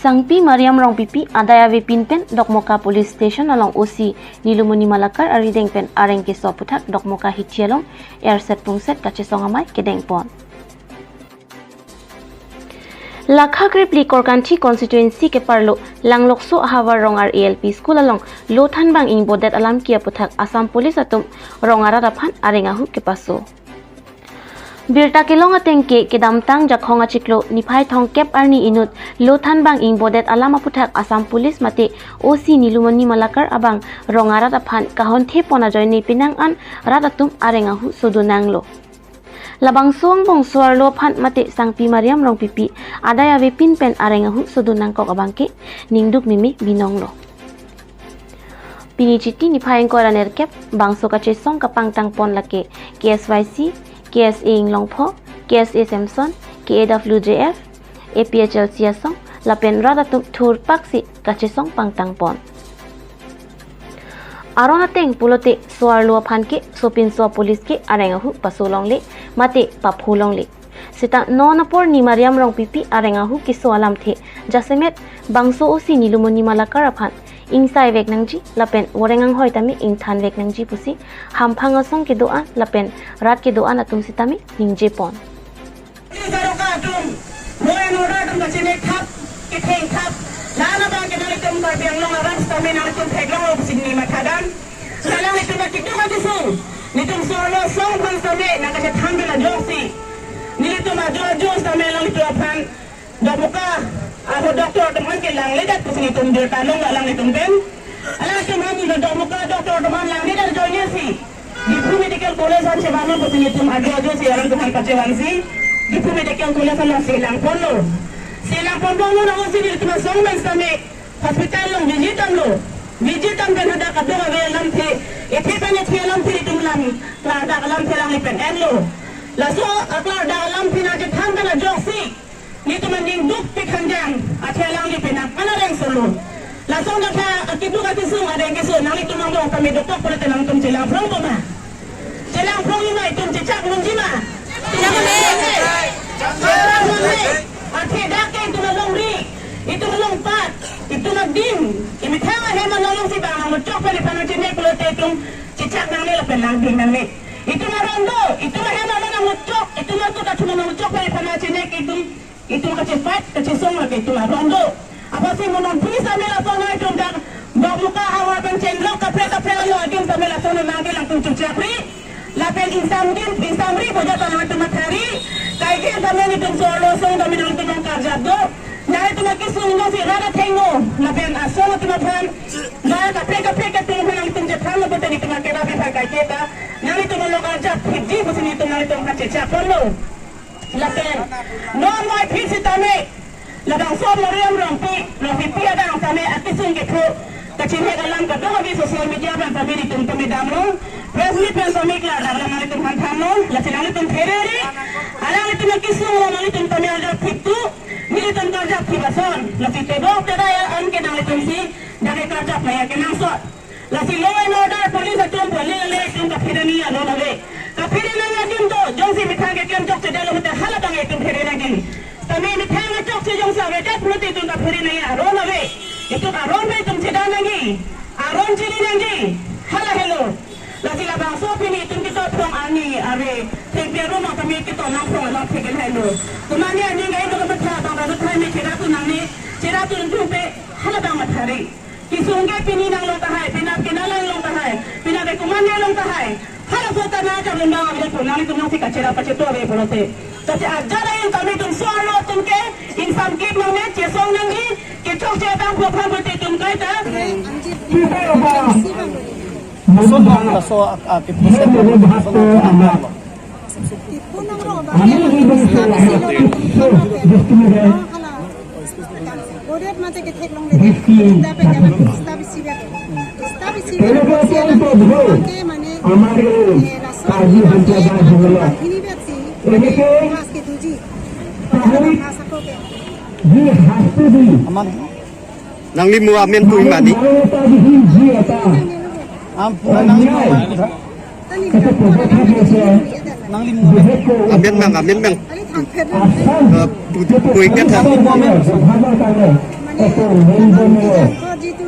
Sangpi Mariam Rong Pipi Adaya Pinpen Dokmoka Police Station along OC Nilumuni Malakar Arideng Pen Areng Keso Putak Dokmoka Hitialong Airset Pungset Kacesong Amai Kedeng Pon. Lakha Grip Likor Kanchi Constituency ke Parlo Langlokso Hawar Rongar ALP School along Lothan Bang Ing Bodet Alam Kia Putak Assam Police Atum Rongara Rapan Arengahu ke Paso. Birta kilong ateng ke damtang jakhonga chiklo niphai thong kep arni inut Lothan Bang Ing Bodet Alama Putak Assam Police mate OC Nilumani Malakar abang Rongara Rapan kahon the pona joini pinang an ratatum arengahu sodunanglo. Labang suang bong suarlo phan mate Sangpi Mariam Rong Pipi adaya ve pinpen arengahu sodunang kok abangke ningduk mimi binonglo. Pinichiti niphai ko raner kep bangso ka chesong kapang tang pon lake KSYC KSA Inglongpho, KSA Samson, KAWJF, APHL Siasong, Lapen Radatum Tur Paksi, Kachesong Pangtangpon. Aronateng pulote Suarlua Panke, Sopin Soa Police ke Arengahu Pasulong le, Mate Paphulong le. Sita nonapor ni Mariam Rong Pipi Arengahu Kiso Alam the, Jasemet Bangso Osi Nilumuni Malakarapan. Insai vek nangji lapen warengang hoi tami ing than vek nangji pusi hampang asong ke doa lapen rat ke doa atum sitami ningje pon. Ako doktor teman kelang ledat pusing itu dia talong alang itu ben. Alang teman itu doktor teman lang ledat joinnya si. Di medical college an sebama pusing itu ado si alang teman kacewan si. Di medical college an silang polo. Silang polo na si di teman songmen kami hospital long visitam kan ada kadang ada lam the. Iti banyak lam the itu lam. Ada lam the lang ipen enlo. Laso aklar ada lam the na jetham kan joksi. Nito mending duk pikanjang achelang ni penak mana reng solo langsung dah akitu kati sung ada yang kesu nang itu mangdong kami doktor pula tenang tum celang prong ma celang prong ini tum cecak munjima celang ate dake itu melong ri itu melong pat itu nagdim imi thawa hema nolong si bang mucok pali panajine pula tum cecak nang ni lepen nang dim nang ni itu marondo itu hema nang mucok itu nak tu cuma mucok pali panajine itu kecepat kecesong lagi itu lah rondo apa sih menonton sambil langsung itu dah muka awal pencendrok kapre lo agim sambil langsung nanti langsung cuci lapen insamri boja tanah itu matahari kayak sambil itu solo song sambil itu kerja do nah itu lagi sungguh si rada tengo lapen asal itu makan nah kapre ketemu yang itu jatuh lo betul itu makan apa kayak kita nah itu lo kerja hiji musim itu nah itu macam cakap lo lapen non mai phisi tame ladang so Mariam Rong Pipi adang tame atisun ke ko kacine galam ka do bi social media ban tame ni tum damlo press meet ban tame kla dalam mari tum hanthano latinang tum ferere alang tum kisu mali tum tame alja fitu mili tum karja fibason latite do tada ya an ke dang tum si dage karja paya ke nang so lati law and order police tum le tum ka firani alo lave ka firani na dim do jongsi mithange kem jok te dalo mate halatang tum ferere gi tame mithange jok se jong sa vetat pulute tum ka firani aro lave itu aron be tum cheda nangi aron chili nangi hala hello lati la bang so pini tum kita from ani are tempero ma kami kita nang from la phegen hello tumani ani ngai do ka tha bang do thai me cheda tu nangi cheda tu tum pe hala bang mathari kisungge pini nang long tahai pinap kinalang long tahai pinap be kumanya long tahai hala so ta na jab lenda ame ko nang tum nang cheda pacheto be bolote tapi ajara yang kami tum suara tum ke insan ke mame chesong nangi chok cheda ko phan bote tum kai ta so bang la so akit puset Bodet mate ke thek long le dapat jaman stabilisir ke mane amare kaji banjaga ini betsi mas ke tuji masa ko ke ji hastu di aman nang limu amen tu imani am nang limu amen mang ali thang phet kuy kết thang মানে নামটো যিটো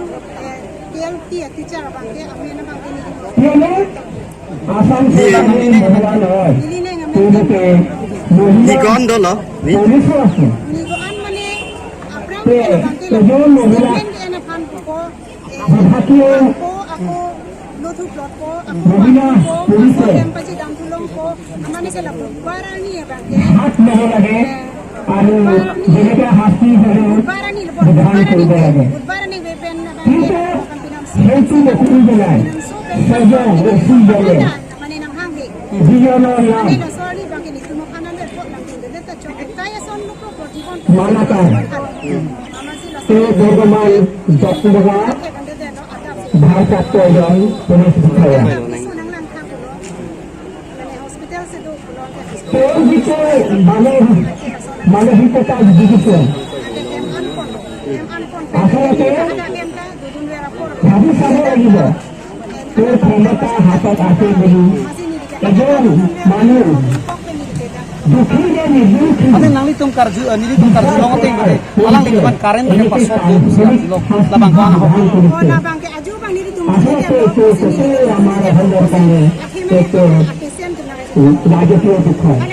TLT teacher Banke আমি না Banke Nigon dolo. Ni. nigoan মানে aprang বাংকে স্টেটমেন্ট এনে fun ko ako lotu plot ko ako empathy dam tulong ko amane sila barani bangke barani wepen na bangke kan pinamsi mane nang hangi mane na sorry bangke ni tumo kanan der ko lang de ta chok kaya son lo ko kon mana ka te Borgoman Jatnagar Bharatatoyon Police Bukaya te dito mane hita division asal Habis sama lagi ba te khamata hatat ase bagi ejon manu Ate nang litong karju long ting alang di depan karen ke pasok do lo labang ko ana ho na bangke aju bang ni tumasi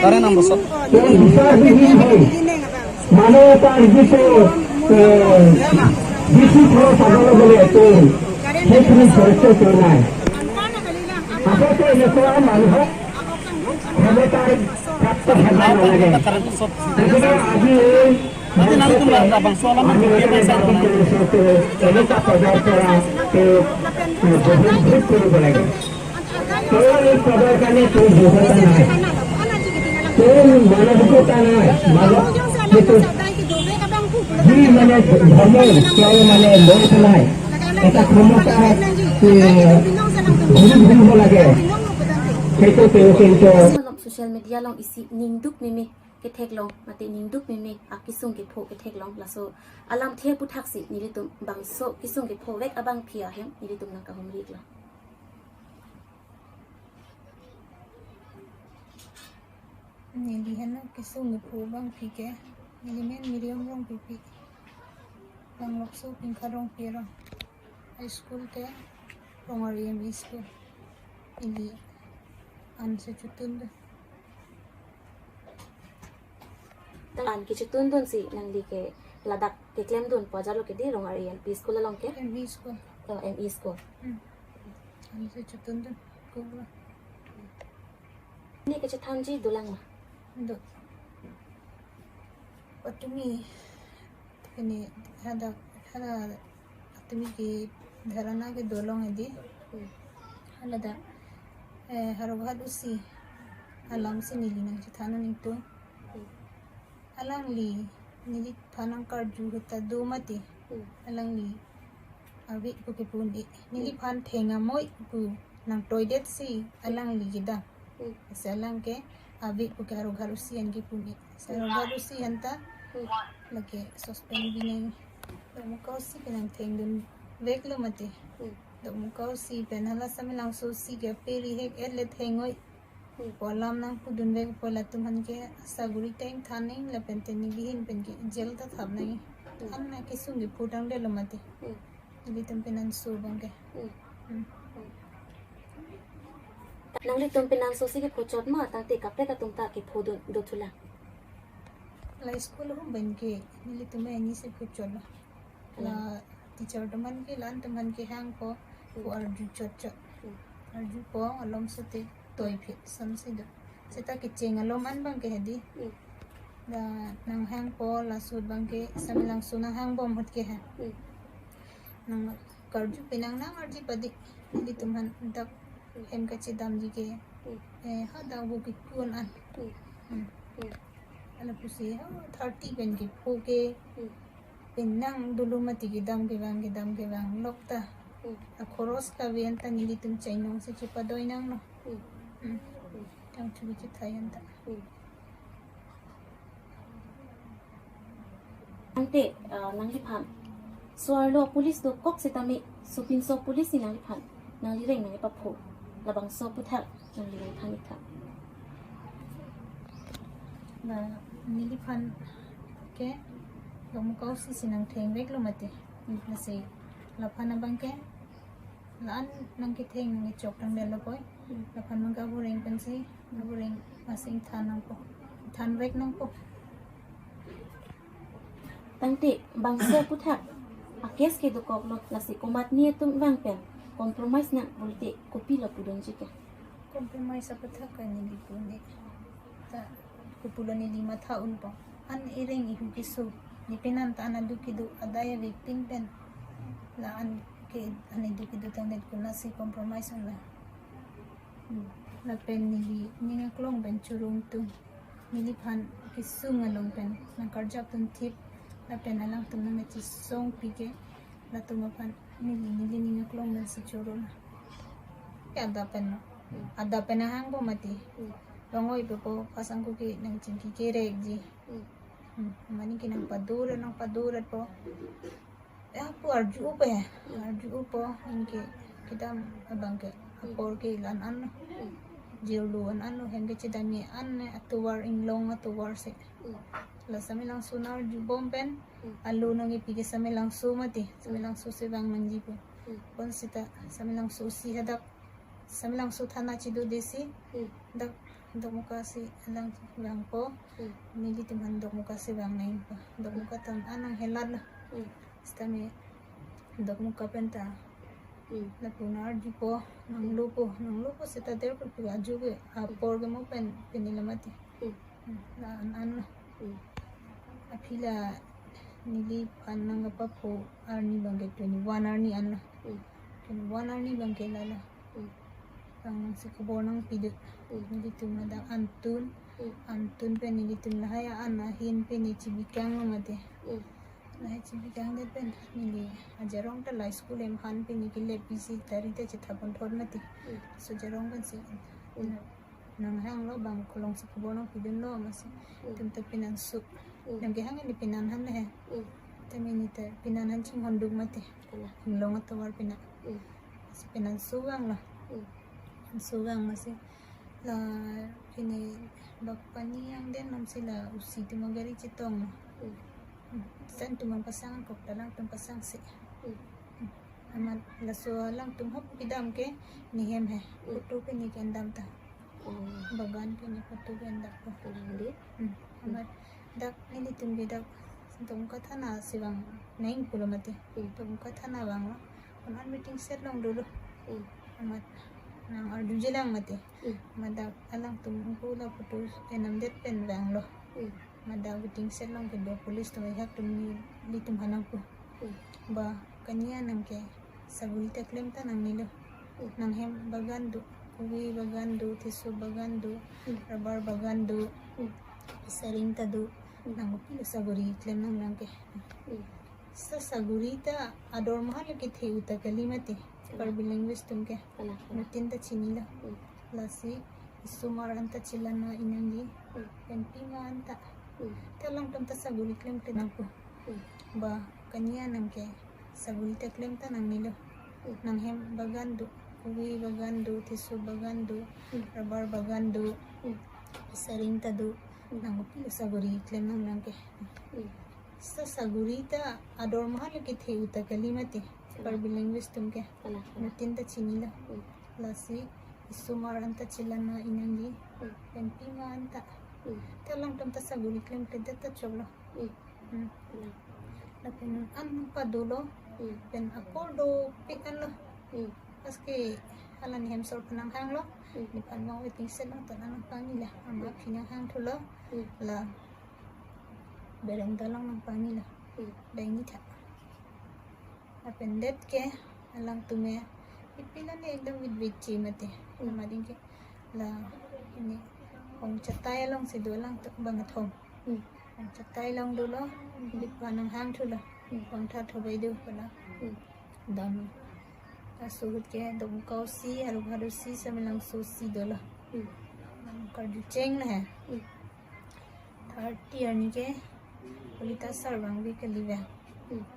karen nang pasok মানবতার বেশি খরচ আদালত বলে তো সেইখিনি খরচ কেউ নাই আগতে এনেকুৱা মানুহক ক্ষমতাৰ প্ৰাপ্ত হ'ব নালাগে karen pasok গতিকে আজি ate nang litong labang so alam আমি এনেকুৱা পদৰ পৰা তেওঁক বহুত কৰিব লাগে তেওঁ এই পদৰ কাৰণে তেওঁ যোগ্যতা নাই তেওঁ মানৱিকতা নাই মানৱ সেইটো যি মানে ধৰ্ম তেওঁ মানে লৈ পেলাই এটা ক্ষমতা ঘূৰিব লাগে সেইটো তেওঁ কিন্তু Long social media long isi ningduk meme ke thek long mate ningduk meme akisung ke pho ke thek long laso alam the puthak si nilitum bangso kisung ke pho vek abang phia hem nilitum na ka humri la Nili hana kisung ni po bang pike nili men miriam rong pipi bang lokso pingkarong pira high school te rongariam school ili anse chutun an ki chutun don si nang li ke ladak ke klem don pajalo ke di rong arian peaceful long ke MV school to me school anse chutun kubra ni ke chathamji dulang ma do patumi kene hada atumi ki dharana ke dolong edi halada haroghat usi alam se nili nang chithana ningto alang li nili phanang kar ju heta do mati alang li awi ko ke pundi nili phan thenga moi ku nang toilet si alang li gida salang ke awi ko ke haroghat usi angi pundi haroghat usi hanta lage suspend bine mukau si kenang theng dun vek lo mati mukau si penala samilang so si ke peri hek ele thengoi polam nang pudun vek pola tumhan ke saguri time thaning la penteni lihin pen ke jel ta thabnai anna ke sungi pudang de lo mati li tum penan so bangke nang li tum penang so si ke pho chot ma ta te kapre ka tum ta ke pho do thula la school hum banke li tum ani se phuchol la teacher teman ke lan teman ke hang ko arju chot arju ko alom sate toy phe samse do seta ke cheng alom an bang ke hedi da nang hang ko la sud bang ke samilang suna hang bom hot ke ha nang karju pinang nang arji padi li tumhan dak em ka chidam ji ke ha da bu ki kun an ala pusi ha 30 pen ke pho ke pinang dulu mati gidam ke bang lokta akhoros ka vienta nili tum chainong se chipadoy nang no tang chubi chithayan ta ante nang li phan swar lo police do kok se tami supin so police nang li phan nang li reng nang pa pho labang so puthak nang li reng thani tha na nili phan ke kamu kau si sinang theng vek lo mate na se lapana bangke laan nang ki theng nang chok tang del lo poi lapan mang ka bureng pen si bureng masing than nang po than vek nang po Tangti bangsa puthak akes ke dukok lo nasi komat ni tum bang pen compromise na bulte kopi lo pudon jike compromise apa thak kan ni pune ta kupulan ni 5 tahun po an iring ihu kisu ni penan ta anadu kidu adaya victim pen laan ke anidu kidu tangnet kuna si compromise na la pen ni nga klong ben churung tu nili phan kisu ngalong pen na karjap tun tip la pen alang tum na chi song pike la tum phan nili nga klong ben si churung ya ada pen hang bo mati Rongoi po pasang ko ki nang cingki kireg ji. Mani ki nang padura po. Aku arju po inke kita abang ke apor ke lan an jiluan an henge cidami an atuwar inglong atuwar se. La sami lang sunar ju bomben alu nang ipige sami lang sumati sami lang susi bang manji po. Pon sita sami lang susi hadak sami lang sutana cidu desi dak dok muka si alang bang po nili tuman dok muka si bang nain po dok muka tam anang helad lah stami dok muka penta la punar di po nang lupo sa tader ko pigaju ke apor ke mo pen penilamati la an apila nili panang apa po arni bangke 21 arni an 21 arni bangke lala ang si kabonang pidit nilitum na da antun pe nilitum na hayaan na hin pe ni chibikang mate na chibikang de pen nili ajarong ta la school em han pe ni kile pc tari te chithapon thor mate so jarong kan si nang hang lo bang kolong si kabonang pidin lo mas tum ta pinan su nang ge hang ni pinan han he tami ni ta pinan han ching honduk mate hinglong atawar pinan si pinan suwang la sugang masih la kini bakpani yang den nam sila usi tu magari citong san tu pasangan kok dalang tu pasang si amat la so lang tum hop pidam ke ni hem he foto pe ni kendam ta bagan ke ni foto ke ndak ko amat dak ini tum bedak tum ka thana siwang 9 kilometer tum ka thana bang on meeting set long dulu amat nang ardu jelang mati madak alang tumungku la putus enam det pen bang lo madak biting selong ke do polis to hak tum ni tum hanangku ba kanya nang ke sagulita klem ta nang nilo nang hem bagandu kuwi bagandu tisu bagandu rabar bagandu sering tadu nang pilo saguri klem nang ke sa sagurita ador mahal ke theuta kalimati पर बिलिंग्विस्ट तुमके नतिंता चिनीला लसी सुमारंता चिलना इनंगी पेंटी मांता तेलंग तुमता saguli klem tenangku ba kanya nangke saguli ta klem ta nang nilo nang hem bagandu kuwi bagandu tisu bagandu rabar bagandu sering tadu nang pilo saguri klem nang nangke sa sagurita ador mahal ke theuta kalimati पर बिलिंग्विस्ट तुमके नतिंता चिनीला लसी सुमारंता चिलना इनंगी पेंटी मांता तेलंग तुमता saguli klem tedata choblo lapin an padulo pen akordo pikan lo paske halan hem sol panang hang lo ni panwang weting set lang tanang pangila ama pinang hang thulo la bereng dalang nang pangila daingi tha apendet ke alang tume ipila ne ekdam vidvichi mate namading ke la ini ong chatay long si dolang to bangathom ong chatay long dolo bit panang hang thula ong tha thobai do pala dam asuhut ke dom kau si haru haru si samilang susi dola kardu cheng la hai 30 ani ke kulita sarwang bi ke live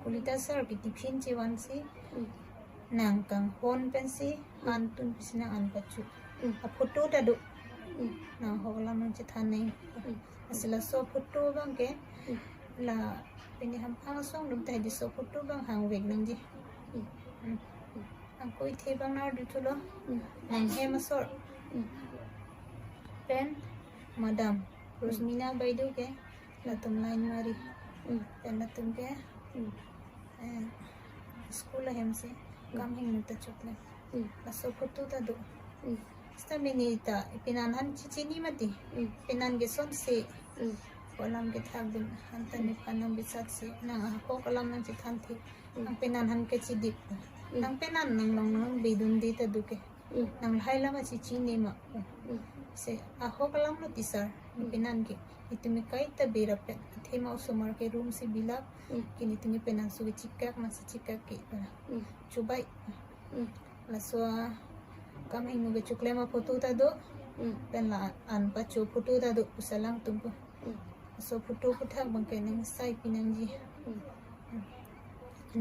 kulita sar pitipin ciwan si nangkang hon pensi antun pisina anpacu a photo tadu na hola man chithane asila so photo bang ke la piniham ang song dum tayo di so puto bang hangweg nang di ang koi the bang nar dito lo nang he masor pen madam Rosmina Baidu ke la tum line mari pen la tum ke school la hem se kam hing nuta chokle la so puto ta do sta minita pinanhan chichini mati pinan ge son se kolam ke thak bin hantan ni panam bisat se nang ko kolam nang chithan thi ang pinanhan ke chidip nang pinan nang bidun di ta duke nang haila ma chichini ma se aho kolam no tisar pinan ke itumi kai ta berap thema usumar ke room se bilap kini tuni pinan su chikak ma chikak ke chubai la so kam ing nuge chuklema photo ta do pen la an pa chu photo ta do usalang tumpu so photo puthak bang ke ning sai pinang ji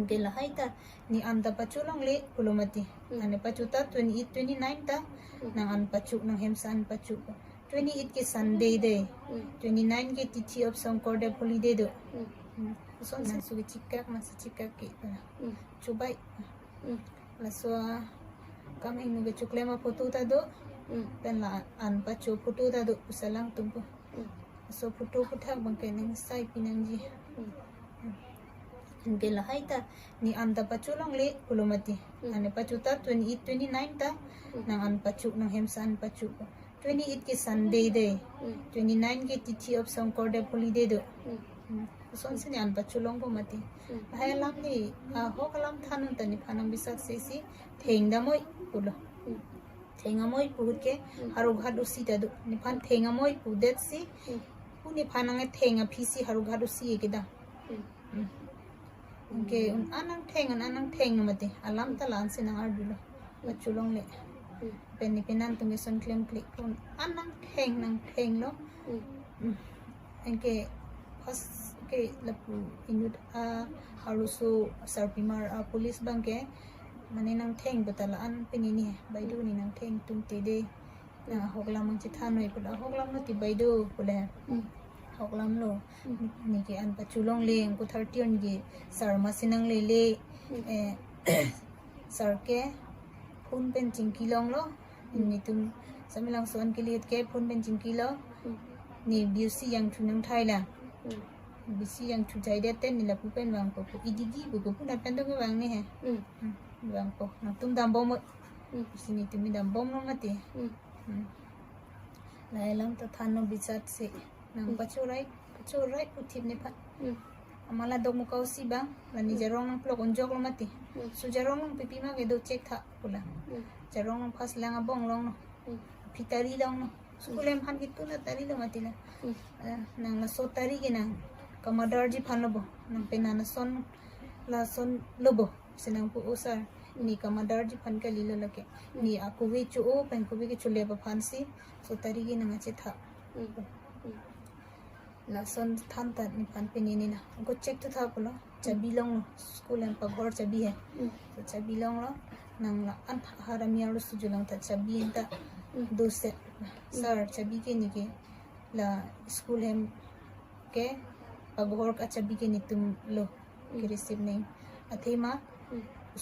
ke la haita ni anda pachu long le kulumati ane pachu ta 28 29 ta nang an pachu nang hemsan pachu 28 ke sunday de 29 ke tithi of sankorde holiday do so nan su chikak mas chikak ke chubai la so kam ing nuge chuklema photo ta do pen la an pachu photo ta do usalang tumpu so photo puthak bang ke ning sai pinang ji ke la haita ni anda pachu long le kulumati ane pachu ta 28 29 ta nang an pachu nang hemsan pachu 28 ke sunday de 29 ke tithi of sankorde holiday do so sin an pachu long ko mati hai lam ni ho kalam thanun tani phanam bisak se si thengda moi pulo thenga moi put ke haru ghadu si ta do ni phan thenga moi pu det si uni phanang thenga phisi haru ghadu si ke da ke anang theng mate alam ta lan sin ang ardulo machulong le penni penan tungi son klem klik kon anang theng lo engke pas ke lapu inut harusu sarpimar police bangke mane nang theng batala an penini baidu ni nang theng tum te de na hoklam mang chithanoi pula hoklam no ti baidu pula hoklam lo ni ke an pachulong le ko 30 on ge sar masinang le sar ke phun pen chingki long lo ni tum samilang son ke liet ke phun pen chingki lo ni biusi yang thunang thaila bisi yang thu jai de ten ni la pu pen wang ko idigi bu ko pun pen dong wang ni he wang ko na tum dam bom sini tum dam bom no mati lai lang ta than no bichat se nang pachurai puthip ne phat amala dog mukau si bang lani jarong nang plok onjok lo mati su jarong nang pipi ma ge do check tha pula jarong nang phas langa bong long no pitari long no skulem han gitu na tari lo mati la nang na so tari ge nang kamadar ji phan lobo nang penana son la son lobo senang pu usar ni kamadar ji phan ka lilo lake ni aku we chu o pen ku we ke chule ba phan si so tari ge nang che tha la son than ta ni phan pe ni na ko check to tha pulo chabi long school en pa ghor chabi hai so chabi long lo nang la an haramia ro su julang ta chabi ta do se sir chabi ke ni ke la school hem ke pa ghor ka chabi ke ni tum lo ke receive nei athema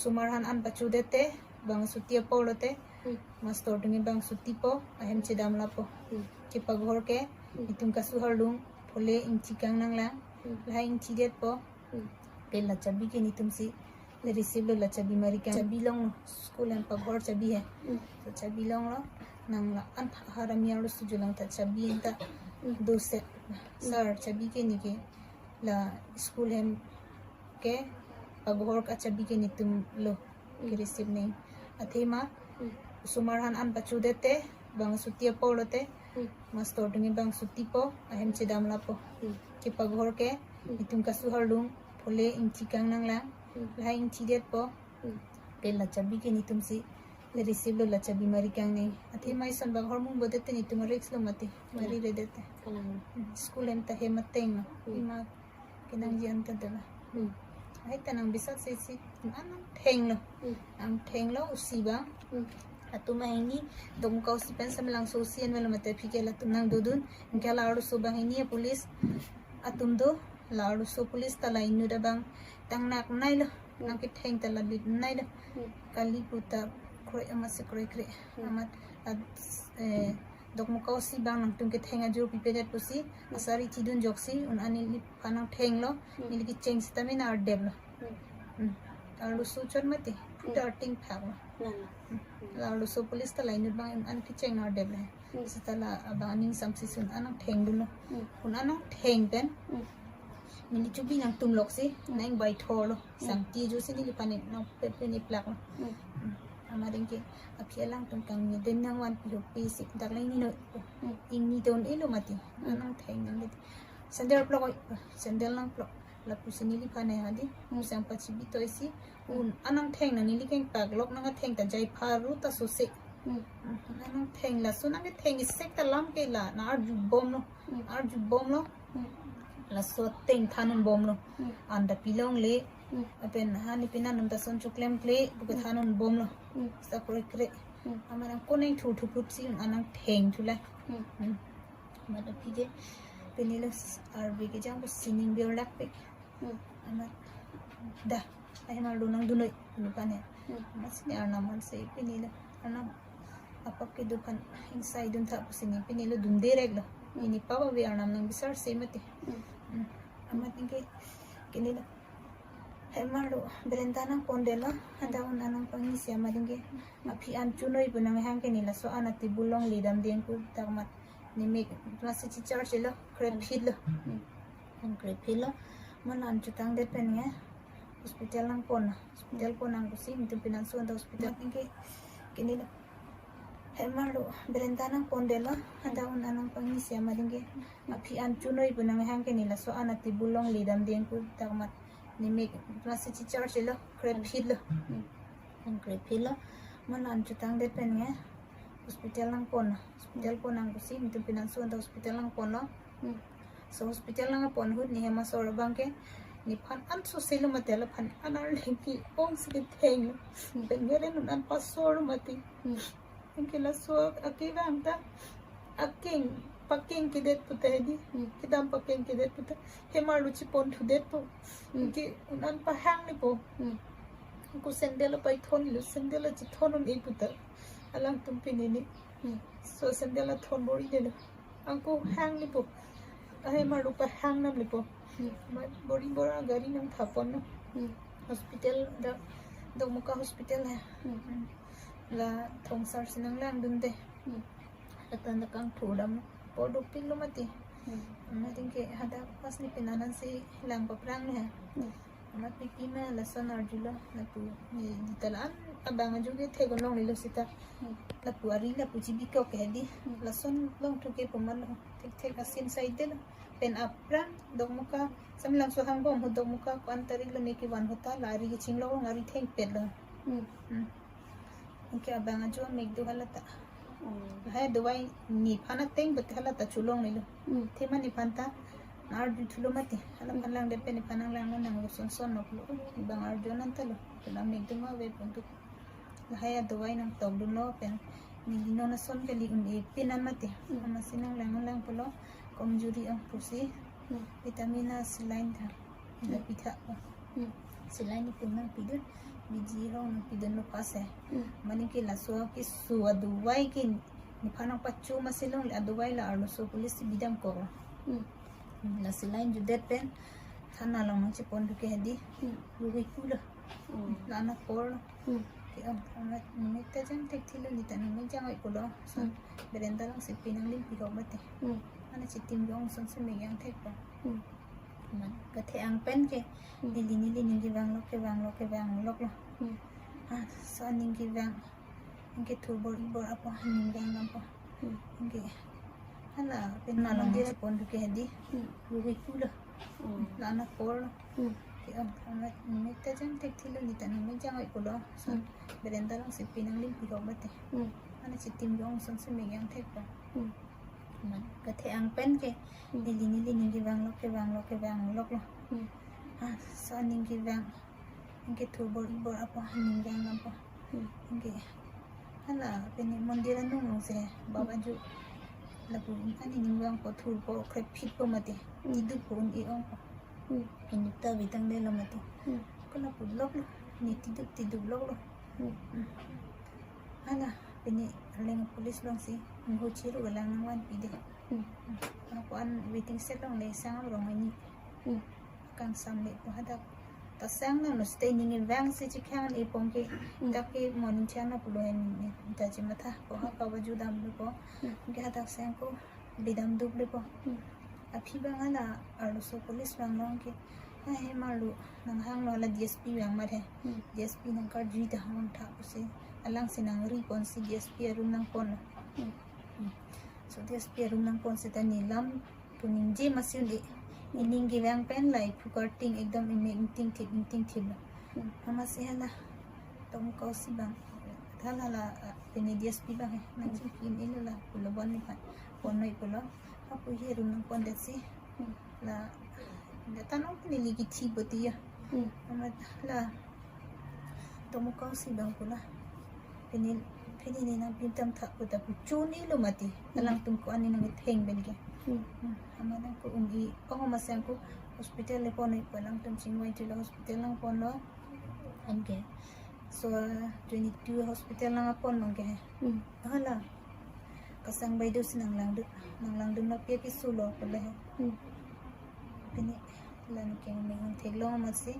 sumarhan an pachu dete bang sutia polote master dungi bang suti po ahem chedam la po ke pa ghor ke itum ka su hardung phole inchi kang nang la la inchi det po ke la chabi ke ni tum si le receive lo la chabi mari ka chabi long school en pa ghor chabi hai so chabi long lo nang la an haramia ro su julang ta chabi ta do se sir chabi ke ni ke la school hem ke pa ghor ka chabi ke ni tum lo ke receive nei athema sumarhan an pachu dete bang sutia polote master dungi bang suti po ahem chedam la po ke pa ghor ke itum ka su hardung phole inchi kang nang la la inchi det po ke la chabi ke ni tum si le receive lo la chabi mari kang nei athema ison ba ghor mung bodete ni tum rex lo mate mari re dete school em ta hemateng no ima kinang ji anta dala ai tanang bisat se si ang theng lo usiba atuma ini dong kau si pen samlang sosian melo mate phike la tunang dudun ngala aru subang ini police atum do lalu so polis talai nu da bang tang nak nai lo nang ki theng tala bit nai lo kali puta kroi ama se kroi kre amat dok mo kau si bang nang tung ki theng ajur pi pedet pusi asari tidun joksi un ani li panang theng lo ni ki cheng stamina ar deb lo lalu so chot mate puta ting phak lo lalu so polis talai nu bang an ki cheng ar deb le setala abang aning samsi sun anang theng dun lo un anang theng pen ni chubi nang tum lok si nang bai thor lo sang ti ju si ni panin nang pe ni plak lo amaring ke aphialang tum kang ni den nang wan pi pi si dak lai ni no ing ni don elo mati anang theng nang le sandal plok sandal nang plok la pu si ni li panai hadi sang pa chi bi toy si un anang theng nang ni li keng pak lok nang theng ta jai pharu ta su se anang theng la su nang theng is sek ta lam ke la na ar ju bom lo la so teng thanun bom lo anda pilong le apen hani pinan nam ta son chuklem kle bu thanun bom lo sa kre kre amarang koneng thu thu put si anang theng thula mata pije penilos arbi ke jang sining bior lak pe amar da ai mal dunang dunoi dukane masni arnaman se penila arnam apa ke dukan inside dun tha sini penilo dunde reglo ini papa we arnam nang bisar se mate amat ingke kenila hemaru berentana kondela adaun anang pangisi amadinge api an chunoi bunang hang kenila so anati bulong lidam den ku takmat ni mek klase chi charge lo krep hilo manan chutang de penye hospital lang pon ang kusi mitu pinansu anda hospital ingke kenila hemaru berentana kondela adaun anang pangisi amadinge api an chunoi bunang hang kenila so anati bulong lidam den ku takmat ni mek klase chi charge lo krep hilo manan chutang de penye hospital lang pon ang kusi mitu pinansu anda hospital lang pon so hospital lang pon hud ni hema sor bangke ni phan an so selo matela phan anar leki ong se theng bengere nun an pasor mati engkela so akivanta aking paking kidet putedi kidam paking kidet put hema luchi pon thudet po ki unan pahang ni po ku sendela pai thon lu sendela chi thonun e puta alang tum pinini so sendela thon bori de angko hang ni po hema lu pa hang nam ni po bori bora gari nang thapon no hospital da domuka hospital hai la thongsar sinang lang dunde atan da kang thodam podo pillo mati amating ke hada pas ni pinanan si lang paprang ne amat pikima la sonar jula la pu ni talan abang juga thego long ni lo sita la pu ari la pu jibi ko ke di la son long tu ke pamal tek asin side de pen apran domuka samlang so hang bom domuka antari lo ne ki wan hota lari ki chinglo ngari theng pet lo ke abang jo mek du halata hai dawai ni phana teng bet halata chulong ni lo thema ni phanta ar du thulo mate halam halang de pen phanang lang nang son son nok lo bang ar jo nan talo la mek du ma we pontu hai dawai nang tog du no pen ni no na son ke li un e pinan mate amasinang lang polo komjuri ang pusi vitamina selain tha la pitha selain ni pinang pidun biji rong pidun no pase mani ke la so ke su aduwai ke ni phanang pachu masilong la aduwai la arlo so police bidam ko la selain judet pen thana long nang che pon ke hedi rugi kula la na por ke amat meta jam tek thilo ni tan me jangai ko lo berenda lang se pinang lim pi mate ana chitim jong son se me yang thek pa man ka the ang pen ke dili ni ning ki wang lok lo sa ning ki wang ingke thu bor apa ning gang nam pa ingke ana pen na long dia pon ke di rugi kula la na por ke amat meta jam tek thilo ni tan me jangai ko lo berenda lang se pinang lim pi mate ana chitim jong son se me yang thek pa man ka the ang pen ke dili ni ning ki wang lok lo sa ning ki wang ingke thu bor apa ning gang nam pa ingke ana pen mondiran nung se baba ju la pu ani ning wang ko thu ko krep phit po mate ni du pun e ong ini ta bitang de lamati kala pulok lo ni tidup lok lo ala ini aleng polis long si ngho chiru galang nang wan pide ako an waiting set long le sang rong ani kang sam le ko hada ta sang na no stay ning vang se chi khan e pong ke ta ke morning cha na pulo en ta chi matha ko ha ka baju dam lu ko ke hada sang ko bidam dub le ko api bang ana arso polis bang long ke he malu nang hang lo la DSP yang ma the DSP nang ka ji ta hang tha se alang sinang ripon si DSP room nang pon so DSP room nang pon se ta nilam puning je masin di ining gilang pen lai pukarting ekdam ting thib hama se hala tom ko si bang thala la pene DSP bang nang chi kin ilala pulobon ni pa pon noi pulo apu he room nang pon de si la tanong piniligi thibo tiya hama la tom ko si bang pula pinil nang pintam tha ko ta puchuni lo mati alang tum ko ani nang theng ben ke hama nang ko umgi ko masang ko hospital le pon ko lang tum singwai tu hospital lang pon lo anke so 22 hospital lang pon nang ke hala kasang bay do sinang lang dum na pe sulo ko le pini lan ke nang theglo masi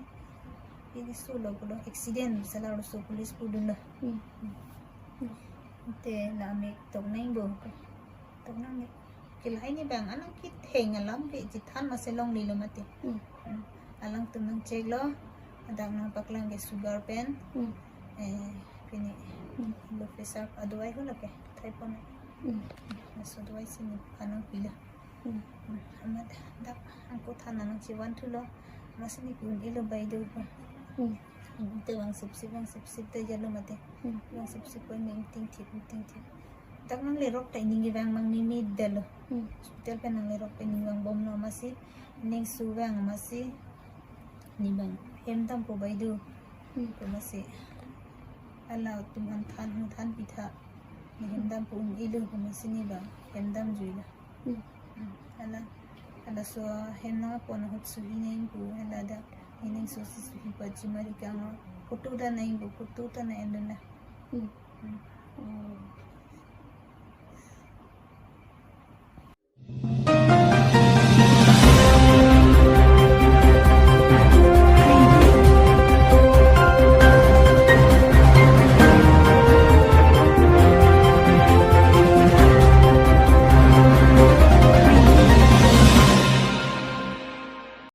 pe sulo ko accident sala so police ko dun na te la me tong nang bo tong nang me kilai ni bang anang ki theng alam ke ji than ma se long ni lo mate alang tum nang check lo adang nang paklang ke sugar pen pini lo pesar adwai ho la ke thai pon so adwai sin anang pila amat dak angko than nang chi wan thu lo masini kun ilo bai do te wang sip te jalo mate wang sip ko ning ting thip tak nang le rok tai ning wang mang ni dalo hospital pe nang le rok pe ning wang bom no masi ning su wang masi ni bang hem tam ko bai do ko masi ala tum an than pitha ni hem dam ko ilu ko masi ni bang hem dam juila ala so hem na pon hot su ni ko ala da ini sosis hipaji mari kang foto da nai go foto ta na endana